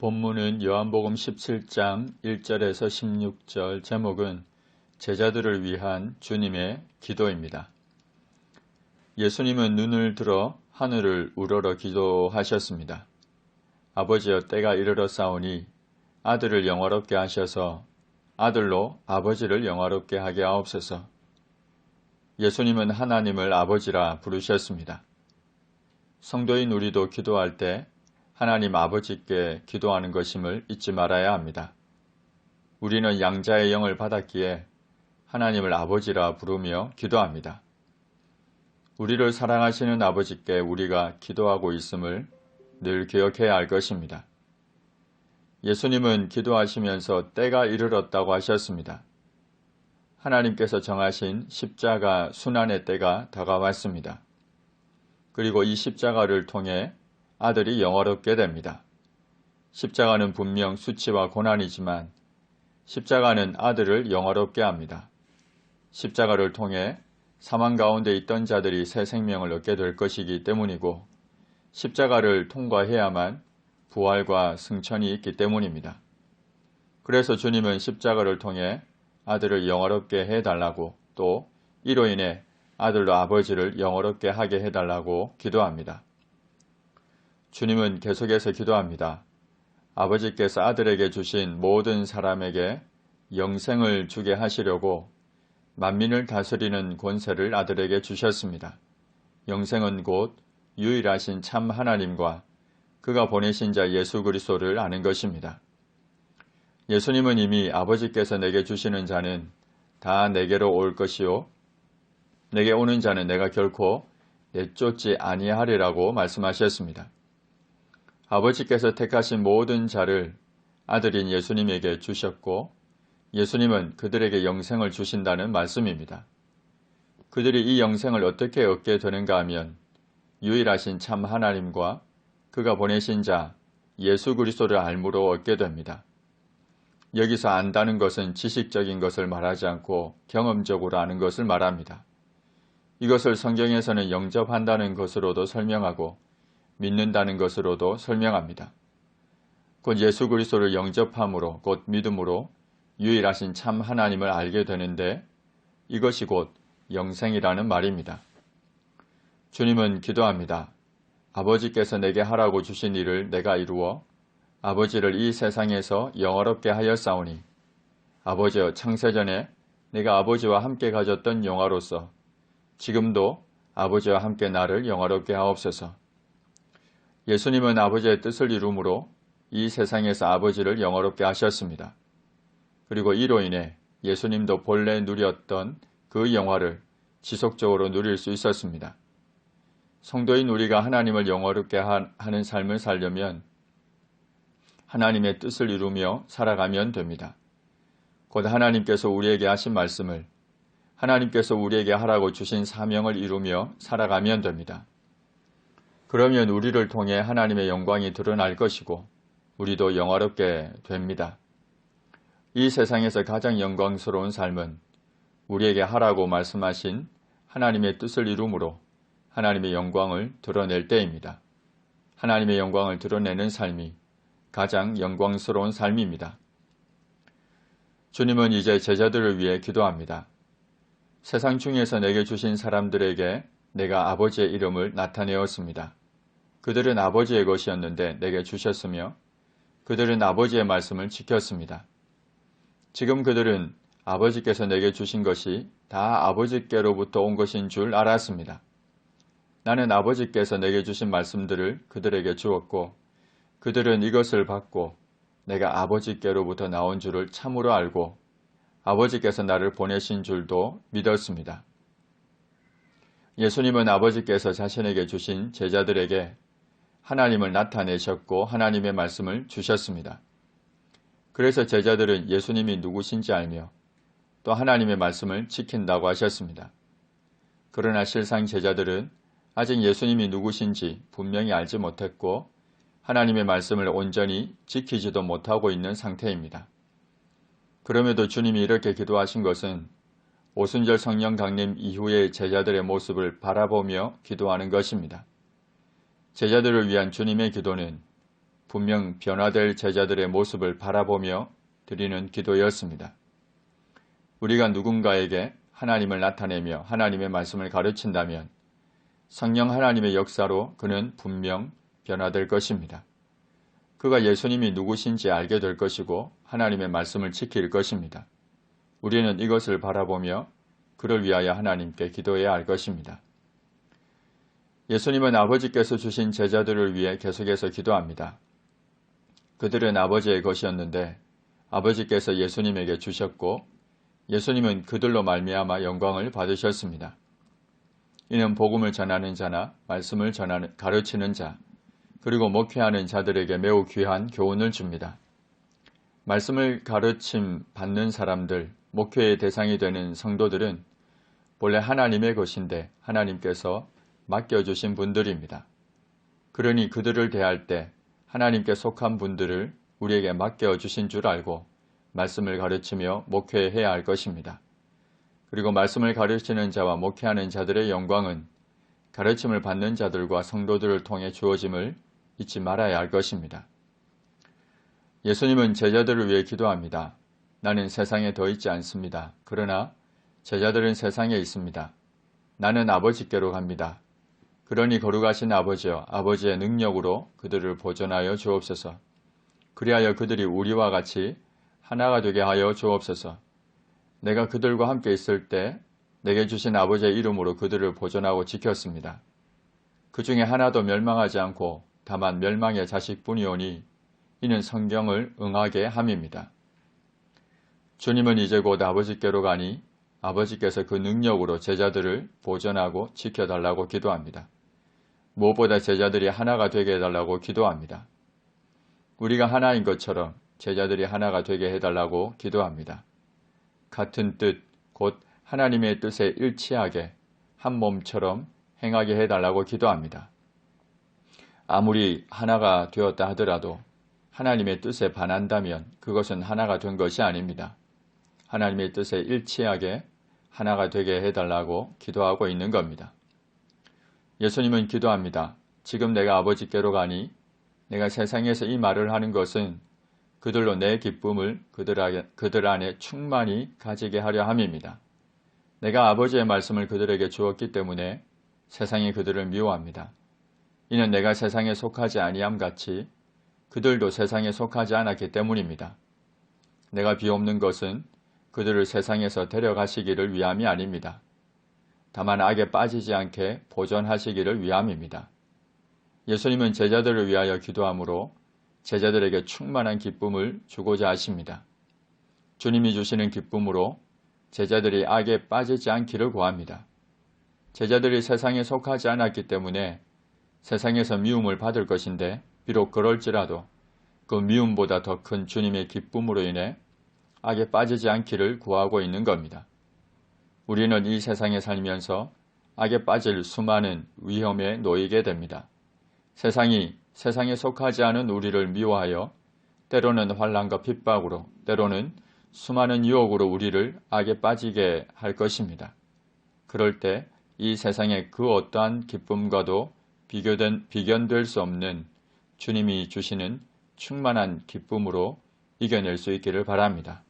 본문은 요한복음 17장 1절에서 16절, 제목은 제자들을 위한 주님의 기도입니다. 예수님은 눈을 들어 하늘을 우러러 기도하셨습니다. 아버지여, 때가 이르렀사오니 아들을 영화롭게 하셔서 아들로 아버지를 영화롭게 하게 하옵소서. 예수님은 하나님을 아버지라 부르셨습니다. 성도인 우리도 기도할 때 하나님 아버지께 기도하는 것임을 잊지 말아야 합니다. 우리는 양자의 영을 받았기에 하나님을 아버지라 부르며 기도합니다. 우리를 사랑하시는 아버지께 우리가 기도하고 있음을 늘 기억해야 할 것입니다. 예수님은 기도하시면서 때가 이르렀다고 하셨습니다. 하나님께서 정하신 십자가 순환의 때가 다가왔습니다. 그리고 이 십자가를 통해 아들이 영화롭게 됩니다. 십자가는 분명 수치와 고난이지만 십자가는 아들을 영화롭게 합니다. 십자가를 통해 사망 가운데 있던 자들이 새 생명을 얻게 될 것이기 때문이고, 십자가를 통과해야만 부활과 승천이 있기 때문입니다. 그래서 주님은 십자가를 통해 아들을 영화롭게 해달라고, 또 이로 인해 아들로 아버지를 영화롭게 하게 해달라고 기도합니다. 주님은 계속해서 기도합니다. 아버지께서 아들에게 주신 모든 사람에게 영생을 주게 하시려고 만민을 다스리는 권세를 아들에게 주셨습니다. 영생은 곧 유일하신 참 하나님과 그가 보내신 자 예수 그리스도를 아는 것입니다. 예수님은 이미 아버지께서 내게 주시는 자는 다 내게로 올 것이요, 내게 오는 자는 내가 결코 내쫓지 아니하리라고 말씀하셨습니다. 아버지께서 택하신 모든 자를 아들인 예수님에게 주셨고, 예수님은 그들에게 영생을 주신다는 말씀입니다. 그들이 이 영생을 어떻게 얻게 되는가 하면 유일하신 참 하나님과 그가 보내신 자 예수 그리스도를 알므로 얻게 됩니다. 여기서 안다는 것은 지식적인 것을 말하지 않고 경험적으로 아는 것을 말합니다. 이것을 성경에서는 영접한다는 것으로도 설명하고 믿는다는 것으로도 설명합니다. 곧 예수 그리스도를 영접함으로, 곧 믿음으로 유일하신 참 하나님을 알게 되는데, 이것이 곧 영생이라는 말입니다. 주님은 기도합니다. 아버지께서 내게 하라고 주신 일을 내가 이루어 아버지를 이 세상에서 영화롭게 하였사오니, 아버지여, 창세전에 내가 아버지와 함께 가졌던 영화로서 지금도 아버지와 함께 나를 영화롭게 하옵소서. 예수님은 아버지의 뜻을 이루므로 이 세상에서 아버지를 영화롭게 하셨습니다. 그리고 이로 인해 예수님도 본래 누렸던 그 영화를 지속적으로 누릴 수 있었습니다. 성도인 우리가 하나님을 영화롭게 하는 삶을 살려면 하나님의 뜻을 이루며 살아가면 됩니다. 곧 하나님께서 우리에게 하신 말씀을, 하나님께서 우리에게 하라고 주신 사명을 이루며 살아가면 됩니다. 그러면 우리를 통해 하나님의 영광이 드러날 것이고 우리도 영화롭게 됩니다. 이 세상에서 가장 영광스러운 삶은 우리에게 하라고 말씀하신 하나님의 뜻을 이루므로 하나님의 영광을 드러낼 때입니다. 하나님의 영광을 드러내는 삶이 가장 영광스러운 삶입니다. 주님은 이제 제자들을 위해 기도합니다. 세상 중에서 내게 주신 사람들에게 내가 아버지의 이름을 나타내었습니다. 그들은 아버지의 것이었는데 내게 주셨으며 그들은 아버지의 말씀을 지켰습니다. 지금 그들은 아버지께서 내게 주신 것이 다 아버지께로부터 온 것인 줄 알았습니다. 나는 아버지께서 내게 주신 말씀들을 그들에게 주었고 그들은 이것을 받고 내가 아버지께로부터 나온 줄을 참으로 알고 아버지께서 나를 보내신 줄도 믿었습니다. 예수님은 아버지께서 자신에게 주신 제자들에게 하나님을 나타내셨고 하나님의 말씀을 주셨습니다. 그래서 제자들은 예수님이 누구신지 알며 또 하나님의 말씀을 지킨다고 하셨습니다. 그러나 실상 제자들은 아직 예수님이 누구신지 분명히 알지 못했고 하나님의 말씀을 온전히 지키지도 못하고 있는 상태입니다. 그럼에도 주님이 이렇게 기도하신 것은 오순절 성령 강림 이후의 제자들의 모습을 바라보며 기도하는 것입니다. 제자들을 위한 주님의 기도는 분명 변화될 제자들의 모습을 바라보며 드리는 기도였습니다. 우리가 누군가에게 하나님을 나타내며 하나님의 말씀을 가르친다면 성령 하나님의 역사로 그는 분명 변화될 것입니다. 그가 예수님이 누구신지 알게 될 것이고 하나님의 말씀을 지킬 것입니다. 우리는 이것을 바라보며 그를 위하여 하나님께 기도해야 할 것입니다. 예수님은 아버지께서 주신 제자들을 위해 계속해서 기도합니다. 그들은 아버지의 것이었는데 아버지께서 예수님에게 주셨고 예수님은 그들로 말미암아 영광을 받으셨습니다. 이는 복음을 전하는 자나 말씀을 가르치는 자, 그리고 목회하는 자들에게 매우 귀한 교훈을 줍니다. 말씀을 가르침 받는 사람들, 목회의 대상이 되는 성도들은 본래 하나님의 것인데 하나님께서 맡겨주신 분들입니다. 그러니 그들을 대할 때 하나님께 속한 분들을 우리에게 맡겨주신 줄 알고 말씀을 가르치며 목회해야 할 것입니다. 그리고 말씀을 가르치는 자와 목회하는 자들의 영광은 가르침을 받는 자들과 성도들을 통해 주어짐을 잊지 말아야 할 것입니다. 예수님은 제자들을 위해 기도합니다. 나는 세상에 더 있지 않습니다. 그러나 제자들은 세상에 있습니다. 나는 아버지께로 갑니다. 그러니 거룩하신 아버지여, 아버지의 능력으로 그들을 보존하여 주옵소서. 그리하여 그들이 우리와 같이 하나가 되게 하여 주옵소서. 내가 그들과 함께 있을 때 내게 주신 아버지의 이름으로 그들을 보존하고 지켰습니다. 그 중에 하나도 멸망하지 않고 다만 멸망의 자식뿐이오니 이는 성경을 응하게 함입니다. 주님은 이제 곧 아버지께로 가니 아버지께서 그 능력으로 제자들을 보존하고 지켜달라고 기도합니다. 무엇보다 제자들이 하나가 되게 해달라고 기도합니다. 우리가 하나인 것처럼 제자들이 하나가 되게 해달라고 기도합니다. 같은 뜻, 곧 하나님의 뜻에 일치하게 한 몸처럼 행하게 해달라고 기도합니다. 아무리 하나가 되었다 하더라도 하나님의 뜻에 반한다면 그것은 하나가 된 것이 아닙니다. 하나님의 뜻에 일치하게 하나가 되게 해달라고 기도하고 있는 겁니다. 예수님은 기도합니다. 지금 내가 아버지께로 가니 내가 세상에서 이 말을 하는 것은 그들로 내 기쁨을 그들 안에 충만히 가지게 하려 함입니다. 내가 아버지의 말씀을 그들에게 주었기 때문에 세상이 그들을 미워합니다. 이는 내가 세상에 속하지 아니함 같이 그들도 세상에 속하지 않았기 때문입니다. 내가 비옵는 것은 그들을 세상에서 데려가시기를 위함이 아닙니다. 다만 악에 빠지지 않게 보존하시기를 위함입니다. 예수님은 제자들을 위하여 기도하므로 제자들에게 충만한 기쁨을 주고자 하십니다. 주님이 주시는 기쁨으로 제자들이 악에 빠지지 않기를 구합니다. 제자들이 세상에 속하지 않았기 때문에 세상에서 미움을 받을 것인데 비록 그럴지라도 그 미움보다 더 큰 주님의 기쁨으로 인해 악에 빠지지 않기를 구하고 있는 겁니다. 우리는 이 세상에 살면서 악에 빠질 수많은 위험에 놓이게 됩니다. 세상에 속하지 않은 우리를 미워하여 때로는 환난과 핍박으로 때로는 수많은 유혹으로 우리를 악에 빠지게 할 것입니다. 그럴 때 이 세상의 그 어떠한 기쁨과도 비견될 수 없는 주님이 주시는 충만한 기쁨으로 이겨낼 수 있기를 바랍니다.